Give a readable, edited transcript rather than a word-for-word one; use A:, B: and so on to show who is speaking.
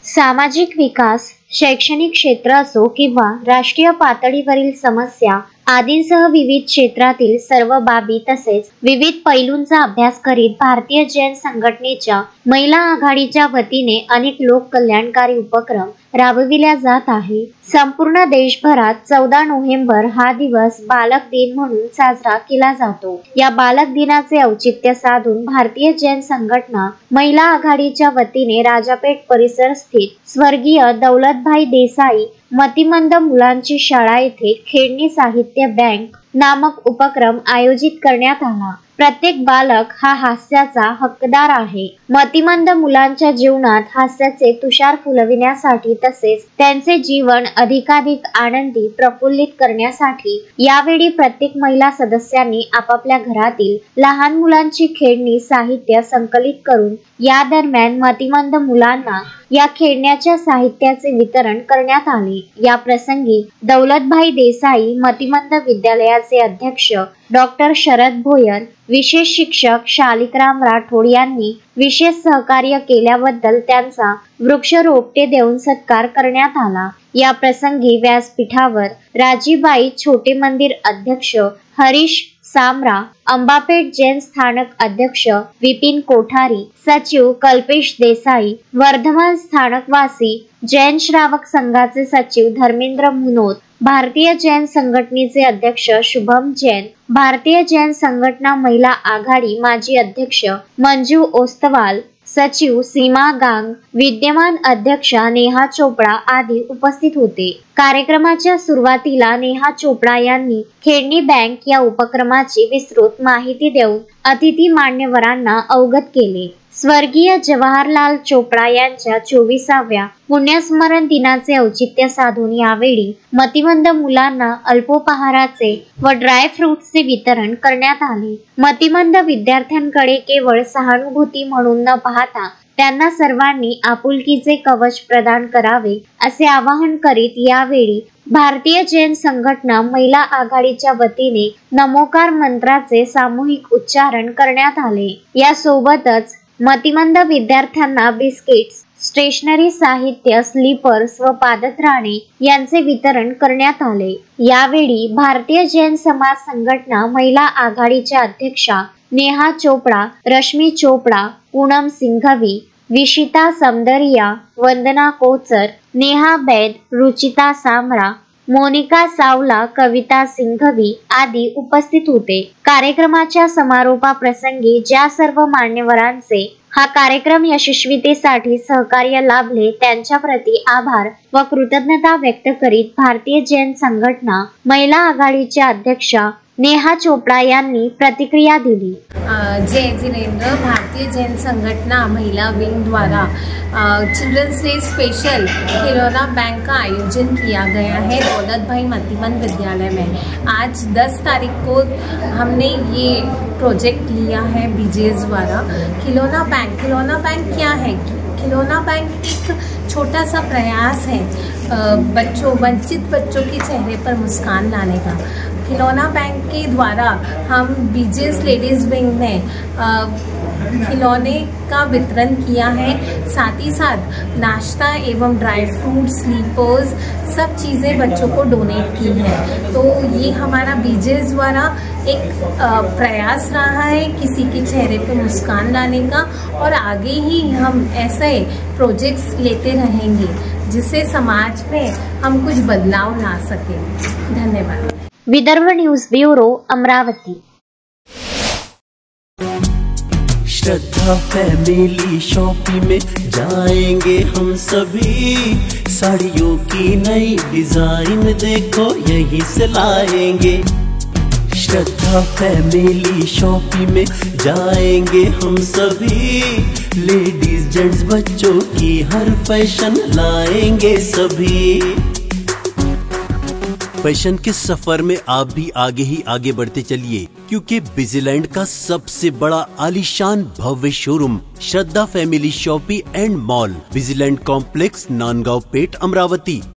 A: सामाजिक विकास, शैक्षणिक क्षेत्र असो किंवा राष्ट्रीय पातळीवरील समस्या आदींसह विविध क्षेत्रातील सर्व बाबी तसेच विविध पैलूंचा अभ्यास करीत भारतीय जैन संघटनेच्या महिला आघाडीच्या वतीने अनेक लोक कल्याणकारी उपक्रम राबविल्या जात आहे। संपूर्ण देशभरात 14 नोव्हेंबर हा दिवस बालक दिन म्हणून साजरा केला जातो। या बालक दिनाचे औचित्य साधून भारतीय जैन संघटना महिला आघाडीच्या वतीने राजापेठ परिसर स्थित स्वर्गीय दौलतभाई देसाई मतिमंद मुलांची शाळा येथे खेळणी साहित्य बँक नामक उपक्रम आयोजित करण्यात आला। प्रत्येक बालक हा हास्याचा हक्कदार आहे। मतिमंद मुलांच्या जीवनात हास्याचे तुषार फुलविण्यासाठी तसेच त्यांचे जीवन अधिकाधिक आनंदी प्रफुल्लित करण्यासाठी यावेळी प्रत्येक महिला सदस्यांनी आपापल्या घरातील लहान मुलांची खेळणी साहित्य संकलित करून या दरम्यान मतिमंद मुलांना या खेळण्याच्या साहित्याचे वितरण करण्यात आले। या प्रसंगी दौलतभाई देसाई मतिमंद विद्यालयाचे अध्यक्ष डॉक्टर शरद भोयर, विशेष शिक्षक शालिकराम राठोड यांनी विशेष सहकार्य केल्याबद्दल त्यांचा वृक्षरोपटे देऊन सत्कार करण्यात आला। या प्रसंगी व्यासपीठावर राजीबाई छोटे मंदिर अध्यक्ष हरीश सामरा, अंबापेठ जैन स्थानक अध्यक्ष विपिन कोठारी, सचिव कल्पेश देसाई, वर्धमान स्थानकवासी जैन श्रावक संघाचे सचिव धर्मेंद्र मुनोत, भारतीय जैन संघटनेचे अध्यक्ष शुभम जैन, भारतीय जैन संघटना महिला आघाडी माजी अध्यक्ष मंजू ओस्तवाल, सचिव सीमा गांग, विद्यमान अध्यक्षा नेहा चोपडा आदी उपस्थित होते। कार्यक्रमाच्या सुरुवातीला नेहा चोपडा यांनी खेळणी बँक या उपक्रमाची विस्तृत माहिती देऊन अतिथी मान्यवरांना अवगत केले। स्वर्गीय जवाहरलाल चोपडा यांच्या 24व्या पुण्यस्मरण दिनाचे औचित्य साधून यावेळी मतिमंद मुलांना अल्पोपहाराचे व ड्राय फ्रूट्सचे वितरण करण्यात आले। मतिमंद विद्यार्थ्यांकडे केवळ सहानुभूती म्हणून न पाहता त्यांना सर्वांनी आपुलकीचे कवच प्रदान करावे असे आवाहन करीत यावेळी भारतीय जैन संघटना महिला आघाडीच्या वतीने नमोकार मंत्राचे सामूहिक उच्चारण करण्यात आले। यासोबतच मतिमंद विद्यार्थ्यांना बिस्किट्स, स्टेशनरी साहित्य, स्लीपर्स व पादत्राणे यांचे वितरण करण्यात आले। यावेळी भारतीय जैन समाज संघटना महिला आघाडीच्या अध्यक्षा नेहा चोपडा, रश्मी चोपडा, पूनम सिंघवी, विशिता समदरिया, वंदना कोचर, नेहा बैद, रुचिता सामरा, मोनिका सावला, कविता सिंघवी आदी उपस्थित होते। कार्यक्रमाच्या समारोपाप्रसंगी ज्या सर्व मान्यवरांचे हा कार्यक्रम यशस्वीतेसाठी सहकार्य लाभले त्यांच्या प्रति आभार व कृतज्ञता व्यक्त करीत भारतीय जैन संघटना महिला आघाडीच्या अध्यक्षा नेहा चोपडा यांनी प्रतिक्रिया दिली।
B: जय जिनेंद्र। भारतीय जैन संगठना महिला विंग द्वारा चिल्ड्रंस डे स्पेशल खिलौना बैंक का आयोजन किया गया है दौलतभाई मतिमंद विद्यालय में। आज 10 तारीख को हमने ये प्रोजेक्ट लिया है बीजेएस द्वारा। खिलौना बैंक क्या है? खिलौना बैंक एक छोटा सा प्रयास है वंचित बच्चों के चेहरे पर मुस्कान लाने का। खिलौना बैंक के द्वारा हम बीजेएस लेडीज विंग में खिलौने का वितरण किया है, साथ ही साथ नाश्ता एवं ड्राई फ्रूट, स्लीपर्स सब चीज़ें बच्चों को डोनेट की है। तो ये हमारा बीजेएस द्वारा एक प्रयास रहा है किसी के चेहरे पे मुस्कान लाने का, और आगे ही हम ऐसे प्रोजेक्ट्स लेते रहेंगे जिससे समाज में हम कुछ बदलाव ला सकें। धन्यवाद।
A: Vidarbha news bureau, Amravati.
C: Shraddha family shopping में जाएंगे हम सभी, साड़ियों की नई डिजाइन देखो यहीं से लाएंगे। श्रद्धा फैमिली शॉपिंग में जाएंगे हम सभी, लेडीज जेंट्स बच्चों की हर फैशन लाएंगे सभी। फैशन के सफर में आप भी आगे ही आगे बढ़ते चलिए, क्योंकि बिजीलैंड का सबसे बड़ा आलीशान भव्य showroom Shraddha family shopping and mall, Busyland complex, Nandgaon Peth, Amravati.